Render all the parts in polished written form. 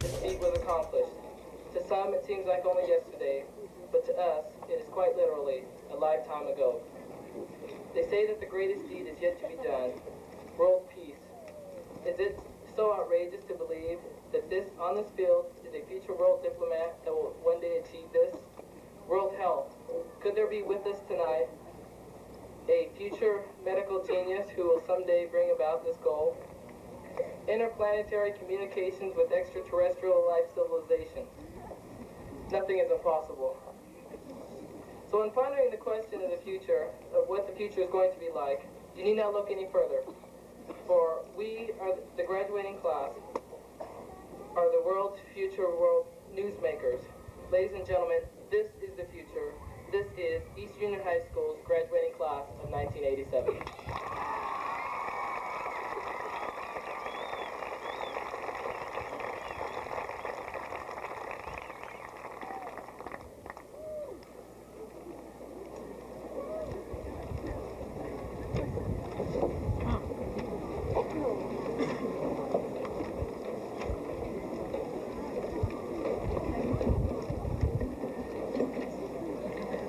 this feat was accomplished. To some, it seems like only yesterday, but to us, it is quite literally a lifetime ago. They say that the greatest deed is yet to be done, world peace. Is it so outrageous to believe that on this field is a future world diplomat that will one day achieve this? World health. Could there be with us tonight a future medical genius who will someday bring about this goal? Interplanetary communications with extraterrestrial life civilization. Nothing is impossible. So in pondering the question of the future, of what the future is going to be like, you need not look any further. For we are the graduating class, are the world's future world newsmakers. Ladies and gentlemen, this is the future. This is East Union High School's graduating class of 1987.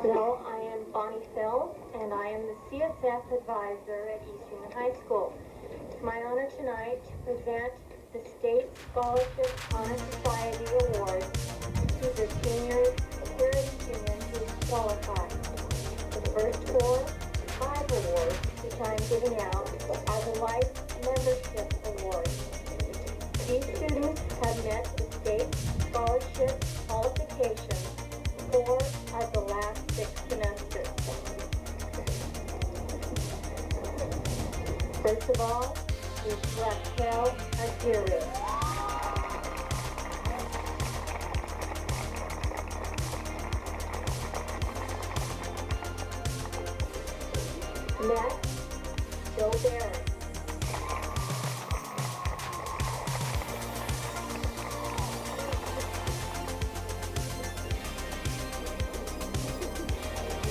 Hello, I am Bonnie Phil, and I am the CSF advisor at East Union High School. It's my honor tonight to present the State Scholarship Honor Society Award to the seniors here at East Union who qualified. The first 5 awards, which I am giving out, are the Life Membership Awards. These students have met the state scholarship qualifications 4 of the last 6 semesters. First of all is Raquel Aguirre. Next, Joe Barron.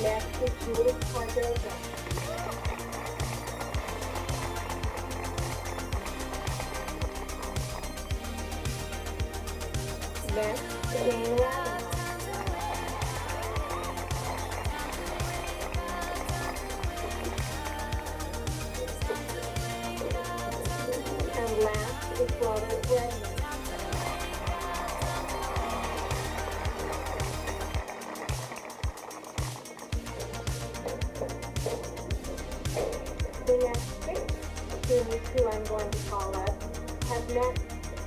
Next is Judith Cordova. Next, Jane Robinson. And last is Robert Redmond. The next 6 students who I'm going to call up have met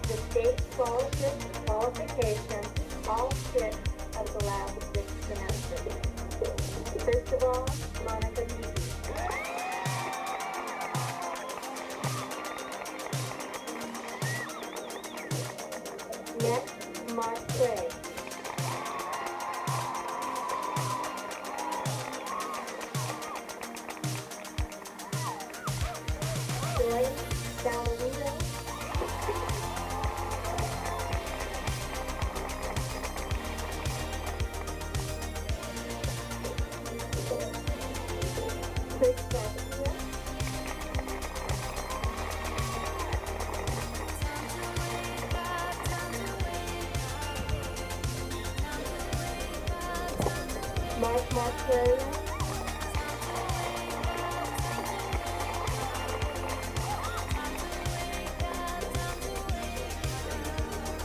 the state scholarship qualification all 6 of the last 6 semesters. First of all, Monica Beebe. Next, Mark Gray. Joy Salarito. Chris Garcia. Mark Marcello.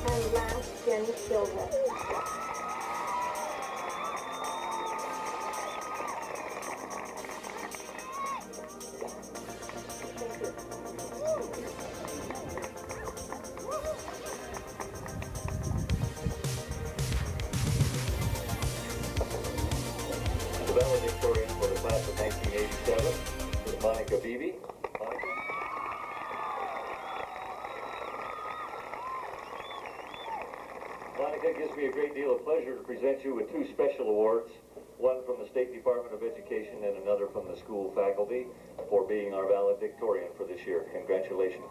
And last, Jenny Silva. The valedictorian for the class of 1987 is Monica Beebe. Monica? Monica, it gives me a great deal of pleasure to present you with 2 special awards, one from the State Department of Education and another from the school faculty for being our valedictorian for this year. Congratulations.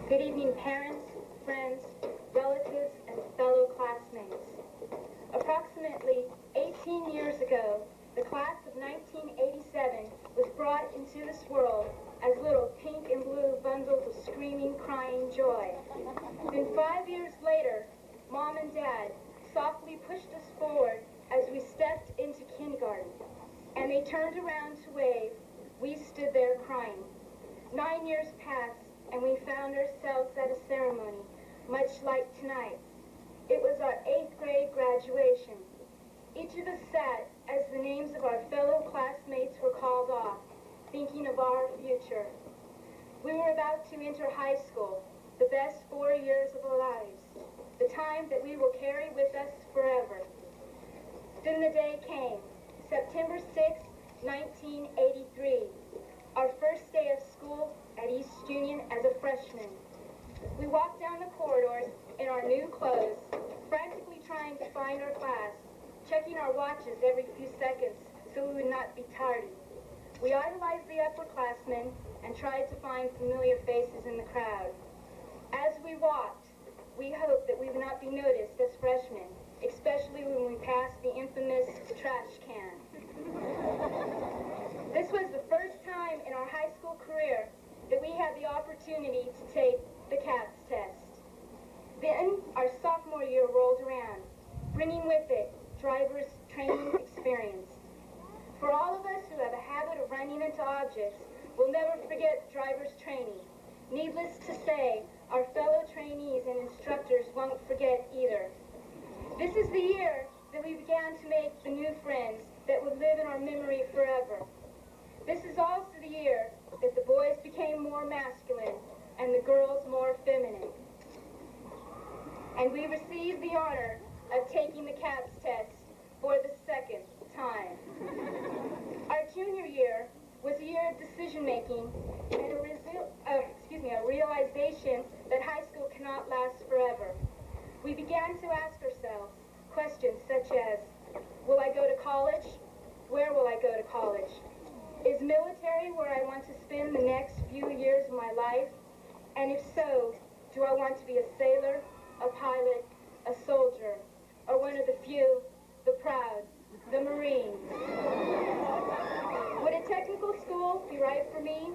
Good evening, parents, friends, relatives, class of 1987 was brought into this world as little pink and blue bundles of screaming, crying joy. Then 5 years later, Mom and Dad softly pushed us forward as we stepped into kindergarten, and they turned around to wave. We stood there crying. 9 years passed, and we found ourselves at a ceremony, much like tonight's. It was our 8th grade graduation. Each of us sat as the names of our fellow classmates were called off, thinking of our future. We were about to enter high school, the best 4 years of our lives, the time that we will carry with us forever. Then the day came, September 6, 1983, our first day of school at East Union as a freshman. We walked down the corridors in our new clothes, frantically trying to find our class, checking our watches every few seconds so we would not be tardy. We idolized the upperclassmen and tried to find familiar faces in the crowd. As we walked, we hoped that we would not be noticed as freshmen, especially when we passed the infamous trash can. This was the first time in our high school career that we had the opportunity to take the CAPS test. Then our sophomore year rolled around, bringing with it driver's training experience. For all of us who have a habit of running into objects, we'll never forget driver's training. Needless to say, our fellow trainees and instructors won't forget either. This is the year that we began to make the new friends that would live in our memory forever. This is also the year that the boys became more masculine and the girls more feminine. And we received the honor of taking the CAPS test for the second time. Our junior year was a year of decision-making and a realization that high school cannot last forever. We began to ask ourselves questions such as, will I go to college? Where will I go to college? Is military where I want to spend the next few years of my life? And if so, do I want to be a sailor, a pilot, a soldier, or one of the few, the proud, the Marines? Would a technical school be right for me?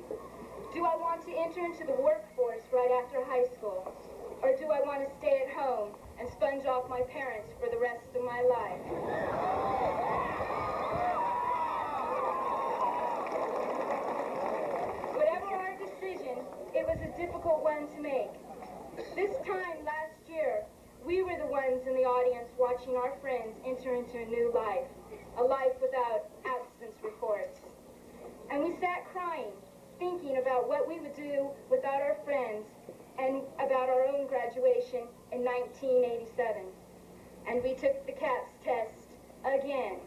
Do I want to enter into the workforce right after high school? Or do I want to stay at home and sponge off my parents for the rest of my life? Whatever our decision, it was a difficult one to make. This time last year, we were the ones in the audience watching our friends enter into a new life, a life without absence reports. And we sat crying, thinking about what we would do without our friends and about our own graduation in 1987. And we took the CAPS test again.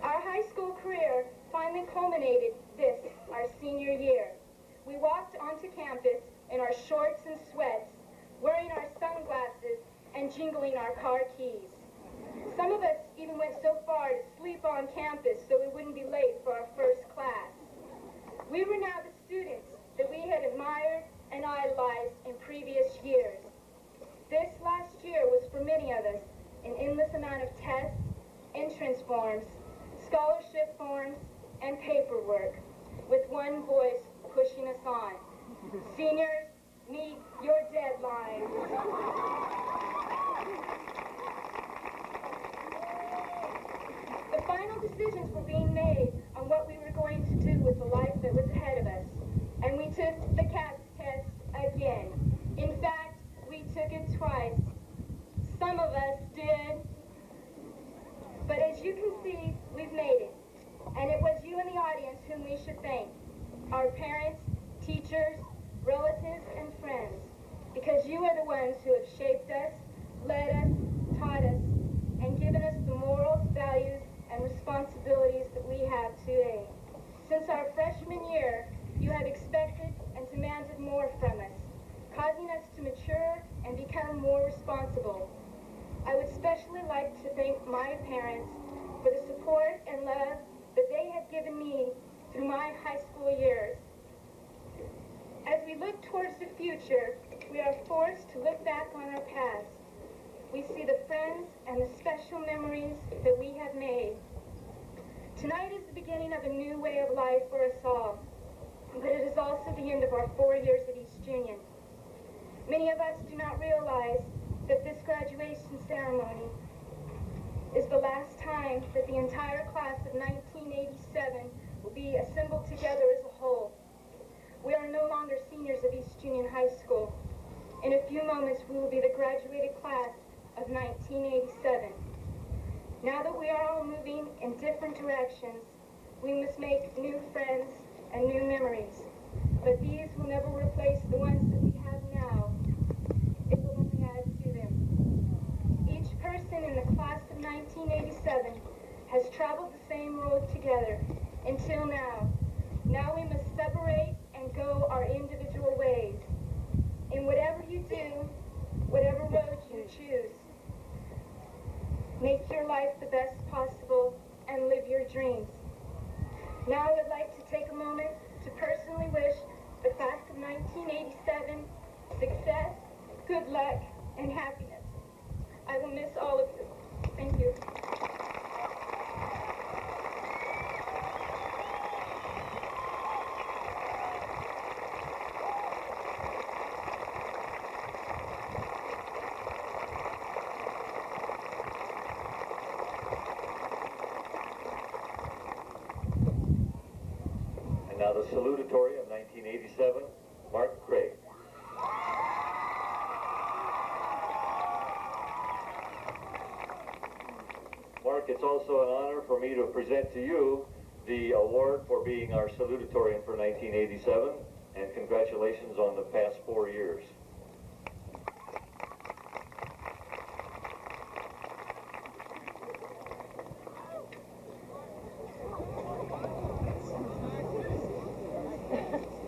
Our high school career finally culminated this, our senior year. We walked onto campus in our shorts and sweats, wearing our sunglasses and jingling our car keys. Some of us even went so far to sleep on campus so we wouldn't be late for our first class. We were now the students that we had admired and idolized in previous years. This last year was for many of us an endless amount of tests, entrance forms, scholarship forms, and paperwork, with one voice pushing us on. Seniors, meet your deadlines. The final decisions were being made on what we were going to do with the life that was ahead of us. And we took the CAPS test again. In fact, we took it twice. Some of us did. But as you can see, we've made it. And it was you in the audience whom we should thank. Our parents, teachers, relatives, and friends. Because you are the ones who have shaped us, led us, taught us, and given us the morals, values, and responsibilities that we have today. Since our freshman year, you have expected and demanded more from us, causing us to mature and become more responsible. I would especially like to thank my parents for the support and love that they have given me through my high school years. As we look towards the future, we are forced to look back on our past. We see the friends and the special memories that we have made. Tonight is the beginning of a new way of life for us all, but it is also the end of our 4 years at East Union. Many of us do not realize that this graduation ceremony is the last time that the entire class of 1987 will be assembled together as a whole. We are no longer seniors of East Union High School. In a few moments, we will be the graduated class of 1987. Now that we are all moving in different directions, we must make new friends and new memories. But these will never replace the ones that we have now. It will only add to them. Each person in the class of 1987 has traveled the same road together until now. Now we must separate and go our individual ways. In whatever you do, whatever road you choose, make your life the best possible and live your dreams. Now I would like to take a moment to personally wish the class of 1987 success, good luck, and happiness. I will miss all of you. Thank you. Now the salutatory of 1987, Mark Craig. Mark, it's also an honor for me to present to you the award for being our salutatorian for 1987, and congratulations on the past 4 years.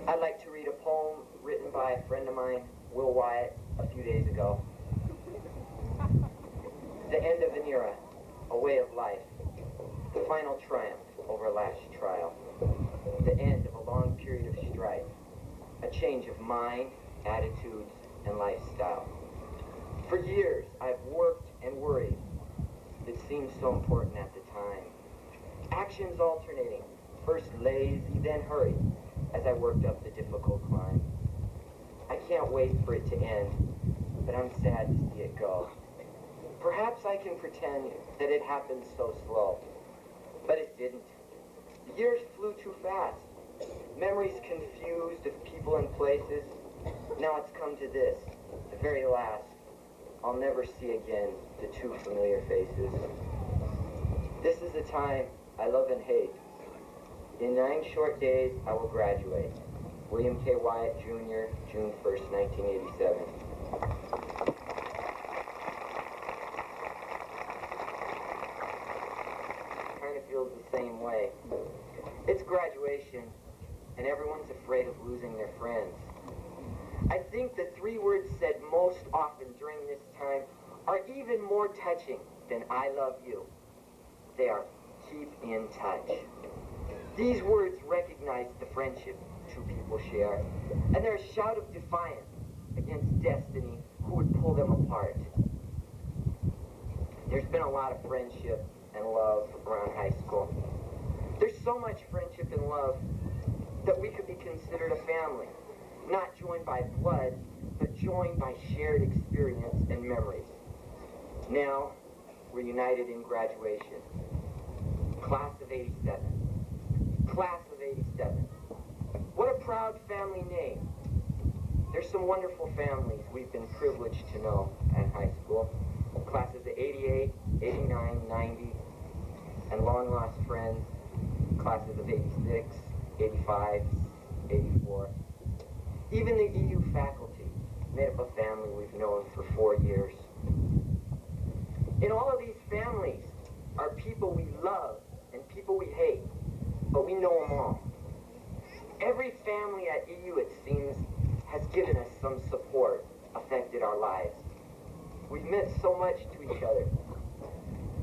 I'd like to read a poem written by a friend of mine, Will Wyatt, a few days ago. The end of an era, a way of life, the final triumph over last trial, the end of a long period of strife, a change of mind, attitudes, and lifestyle. For years, I've worked and worried. It seemed so important at the time. Actions alternating, first lazy, then hurried, as I worked up the difficult climb. I can't wait for it to end, but I'm sad to see it go. Perhaps I can pretend that it happened so slow, but it didn't. The years flew too fast. Memories confused of people and places. Now it's come to this, the very last. I'll never see again the two familiar faces. This is the time I love and hate. In 9 short days, I will graduate. William K. Wyatt, Jr., June 1st, 1987. Kind of feels the same way. It's graduation, and everyone's afraid of losing their friends. I think the 3 words said most often during this time are even more touching than I love you. They are keep in touch. These words recognize the friendship two people share, and they're a shout of defiance against destiny who would pull them apart. There's been a lot of friendship and love around high school. There's so much friendship and love that we could be considered a family, not joined by blood, but joined by shared experience and memories. Now, we're united in graduation. Class of 87. Class of 87. What a proud family name. There's some wonderful families we've been privileged to know at high school. Classes of 88, 89, 90, and long lost friends. Classes of 86, 85, 84. Even the EU faculty made up a family we've known for 4 years. In all of these families are people we love and people we hate, but we know them all. Every family at EU, it seems, has given us some support, affected our lives. We've meant so much to each other.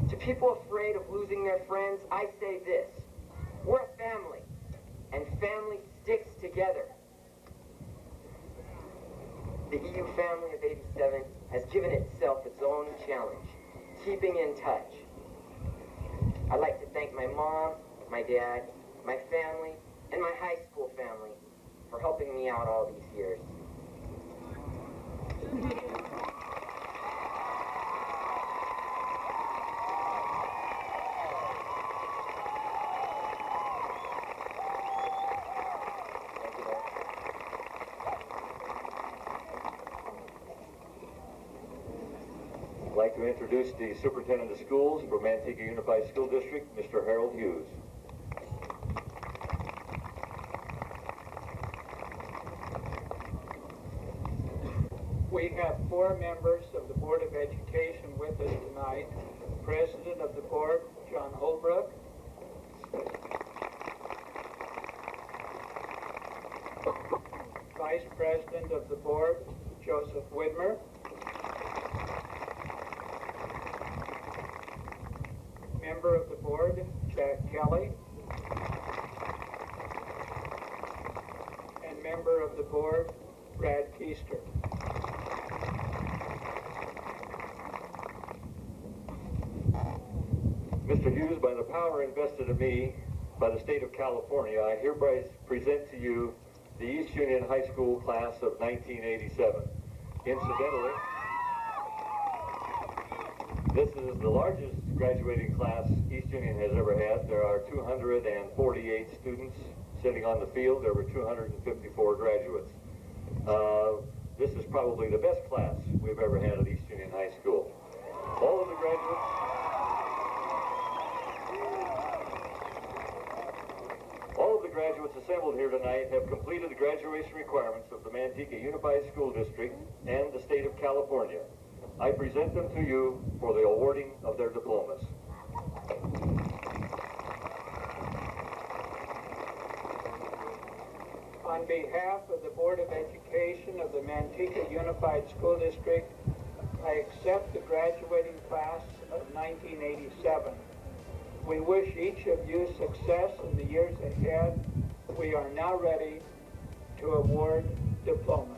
To people afraid of losing their friends, I say this: we're a family, and family sticks together. The EU family of 87 has given itself its own challenge, keeping in touch. I'd like to thank my mom, my dad, my family, and my high school family for helping me out all these years. I'd like to introduce the Superintendent of Schools for Manteca Unified School District, Mr. Harold Hughes. We have 4 members of the Board of Education with us tonight. President of the Board, John Holbrook. Vice President of the Board, Joseph Widmer. Member of the Board, Jack Kelly. And Member of the Board, Brad Keister. Mr. Hughes, by the power invested in me by the state of California, I hereby present to you the East Union High School class of 1987. Incidentally, this is the largest graduating class East Union has ever had. There are 248 students sitting on the field. There were 254 graduates. This is probably the best class we've ever had at East Union High School. All of the graduates assembled here tonight have completed the graduation requirements of the Manteca Unified School District and the state of California. I present them to you for the awarding of their diplomas. On behalf of the Board of Education of the Manteca Unified School District, I accept the graduating class of 1987. We wish each of you success in the years ahead. We are now ready to award diplomas.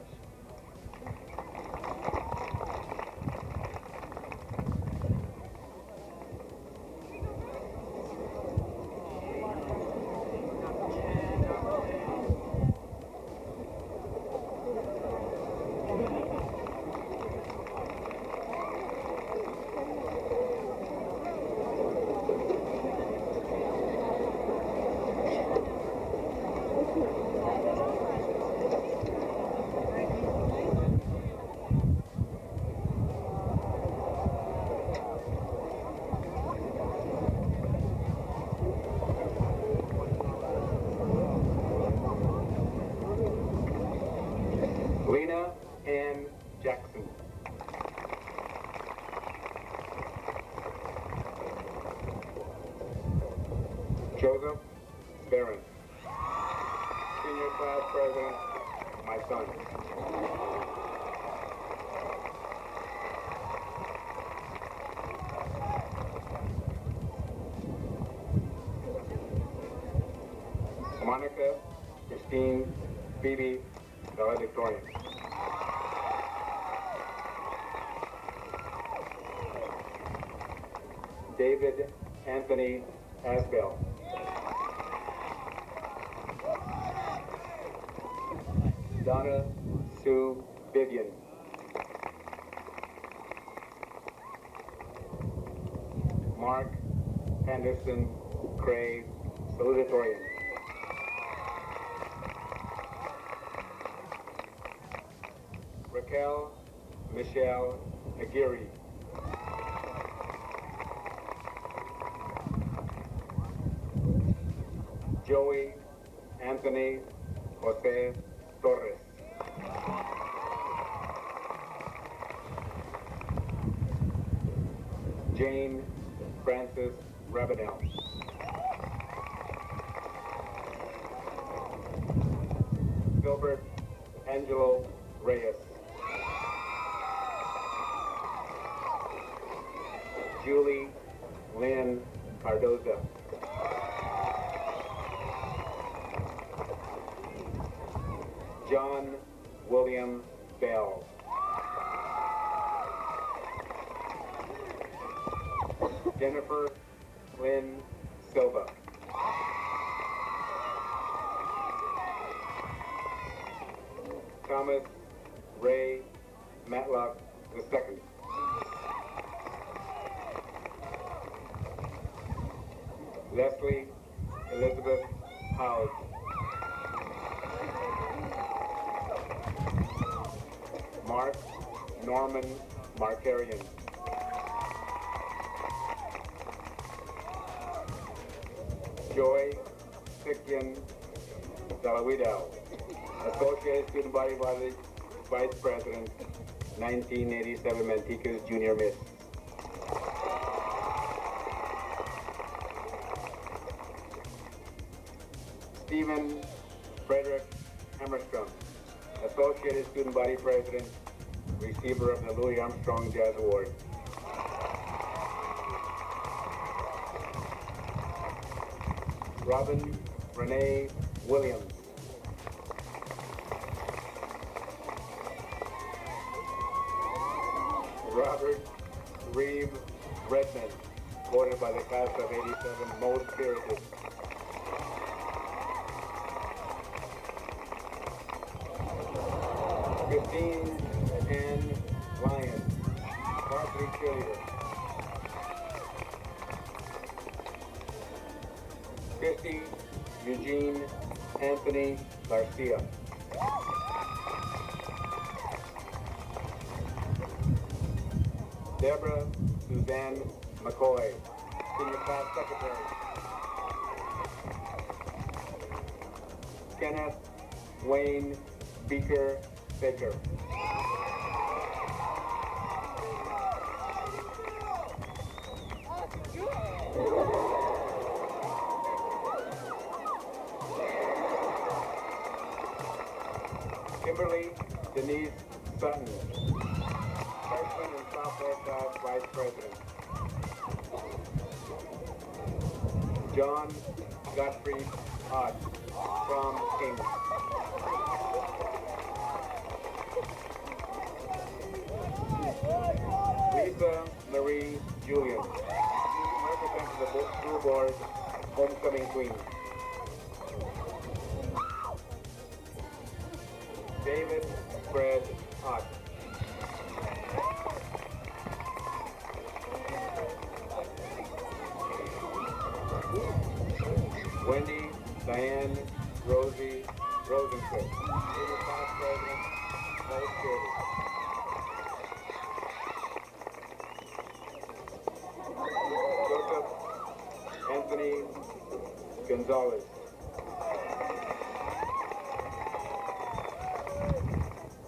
Lena Ann Jackson. Joseph Barron. Senior class president, my son. Monica Christine Phoebe valedictorian. David Anthony Asbell. Donna Sue Vivian. Mark Anderson Cray, salutatorian. Raquel Michelle Aguirre. Joey Anthony Jose Torres. Jane Francis Ravenel. Gilbert Angelo Reyes. Julie Lynn Cardoza. John William Bell. Jennifer Lynn Silva. Thomas Ray Matlock II. Leslie Elizabeth Howard. Mark Norman Markarian. Joy Sikyan Dalawidow, Associated Student Body Vice President, 1987 Manteca's Junior Miss. Stephen Frederick Hammerstrom, Associated Student Body President, receiver of the Louis Armstrong Jazz Award. Robin Renee Williams. Robert Reeve Redmond, voted by the class of 87 most spirited. Christine Ann Lyon, varsity cheerleader. Christy Eugene Anthony Garcia. Deborah Suzanne McCoy, Senior Class Secretary. Kenneth Wayne Beaker Baker. Kimberly Denise Sutton, freshman and sophomore class vice president. John Gottfried Ott, from King. Lisa Marie Julian, represents the school board homecoming queen. David Fred Ott. Wendy Diane Rosie Rosenquist, Senior Class President, Vice Security. Joseph Anthony Gonzalez.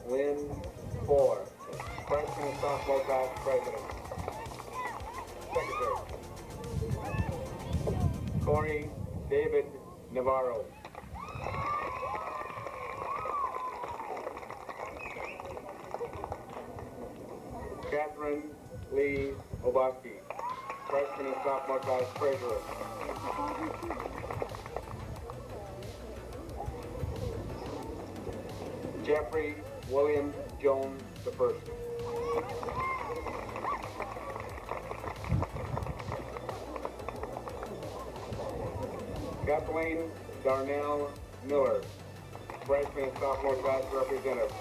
Lynn Four, freshman and sophomore class president. Secretary. Corey David Navarro. Catherine Lee Obaski, freshman and sophomore class treasurer. Jeffrey William Jones I. Kathleen Darnell Miller, freshman and sophomore class representative.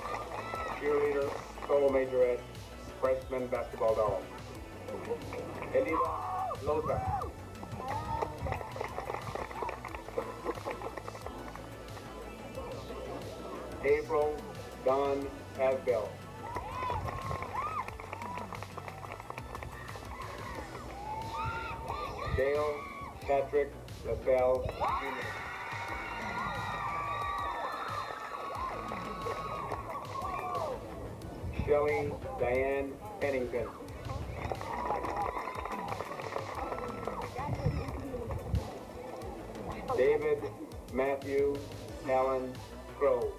Cheerleader, solo majorette, freshman basketball doll. Elida Loza. April Don Asbell. Dale Patrick LaSalle Jr. Shelley Diane Pennington. David Matthew Allen Crow.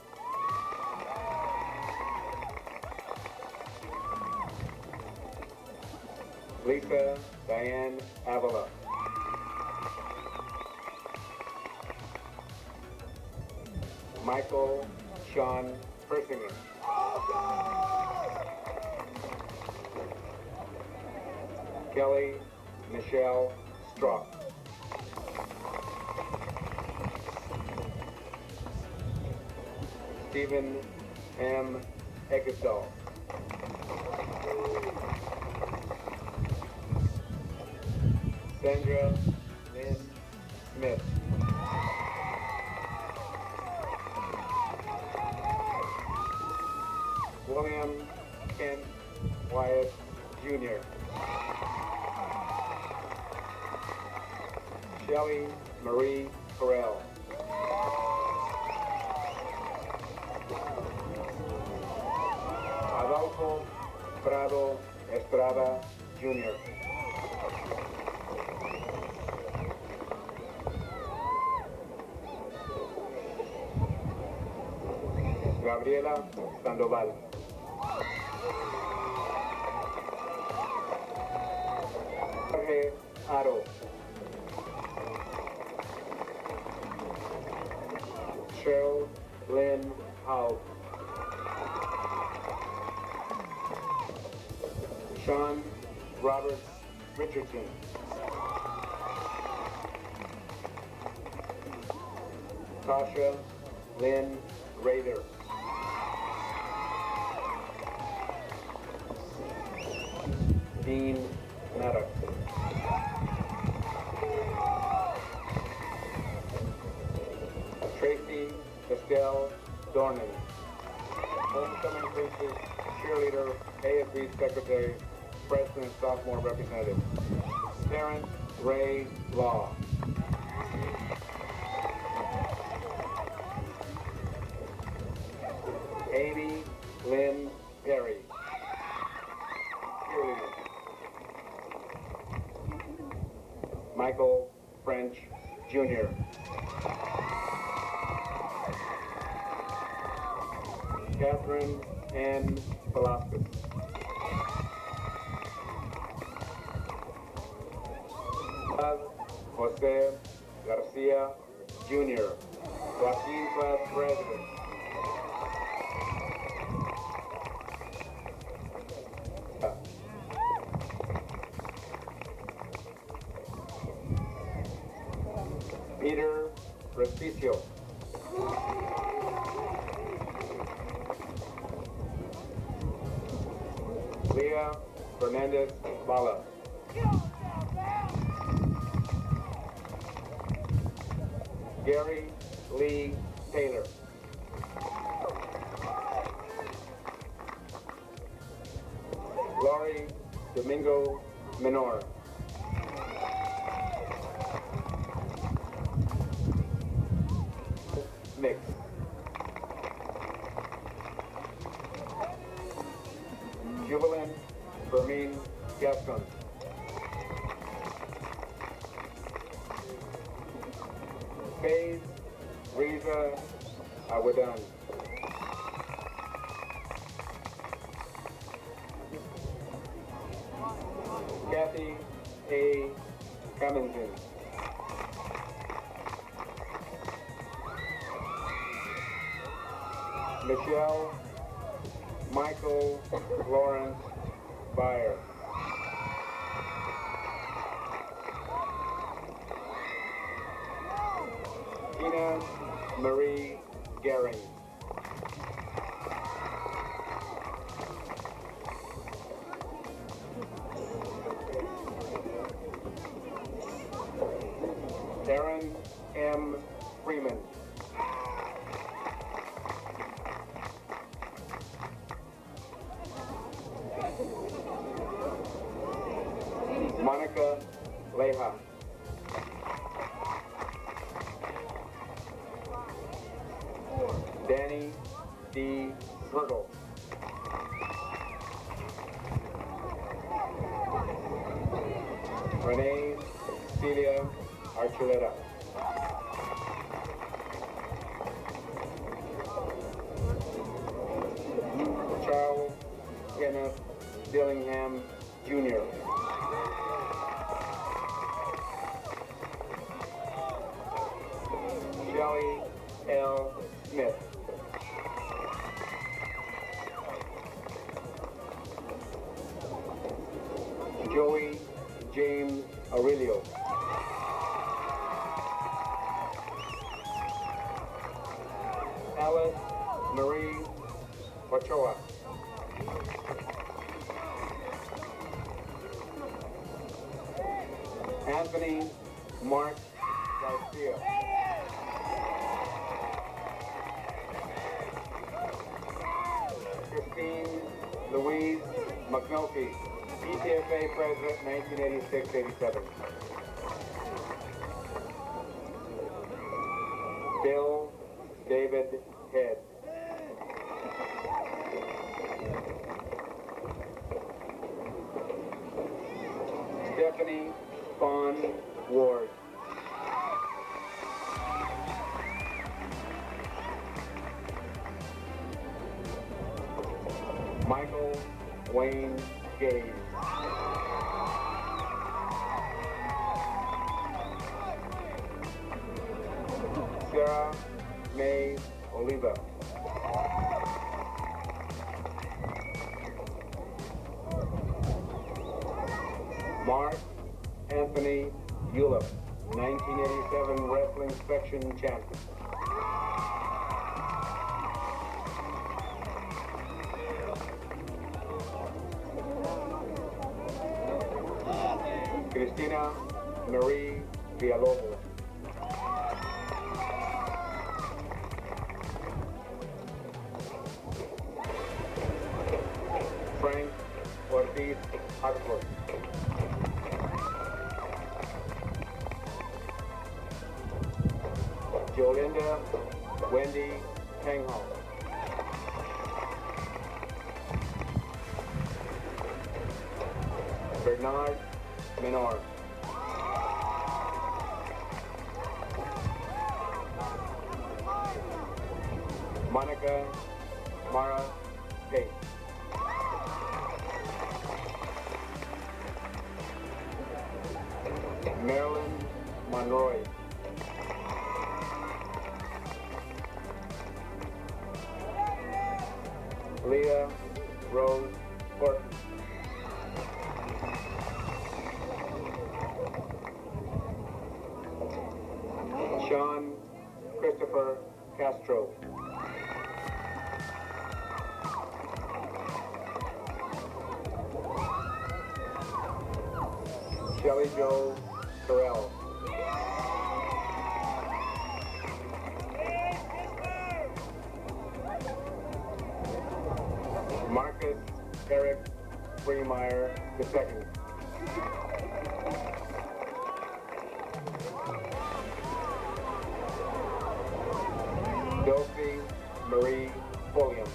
Lisa Diane Avila. Michael Sean Persinger. Kelly Michelle Strock. Stephen M. Eggesdahl. Sandra Lynn Smith. William Kent Wyatt Jr. Shelley Marie Correll. Adolfo Prado Estrada Jr. Gabriela Sandoval. Jorge Aro. Cheryl Lynn Howe. Sean Robert Richardson. Tasha Lynn Rader. Dean Maddox. Tracy Estelle Dornan. Homecoming Princess, cheerleader, AFB secretary, freshman and sophomore representative. Terrence Ray Law. Amy Lynn Perry. Cheerleader. Michael French Jr. Catherine Ann Velasquez. Jose Garcia Jr. Joaquin Class President. Peter Respicio. Leah Fernandez Bala. Gary Lee Taylor. Laurie Domingo Menor. Mix. Jubilant Fermin Gascon. Faith Riza Awadan. Kathy A. Cummington. Michelle Michael Lawrence Byer. Tina Marie Gehring. Aaron M. Freeman. Monica Leha. Danny D. Hurdle. Renee Celia Archuleta. Charles Kenneth Dillingham Jr. Shelley L. Smith. Joey James Aurelio. Alice Marie Ochoa. Anthony Mark Garcia. Christine Louise McNulty, ETFA President, 1986-87. Bill David Head. Stephanie Fawn Ward. Michael Wayne Gaze. Sarah May Oliva. Mark Anthony Ulip, 1987 Wrestling Section Champion. Cristina Marie Villalobos. Frank Ortiz Hartford. Jolinda Wendy Kanghall. Bernard Menor. Monica Mara Tate. Marilyn Monroy. Leah Rose Horton. Sean Christopher Castro. Shelley Jo Terrell. Marcus Eric Freemeyer II. Delphi Marie Pulliam.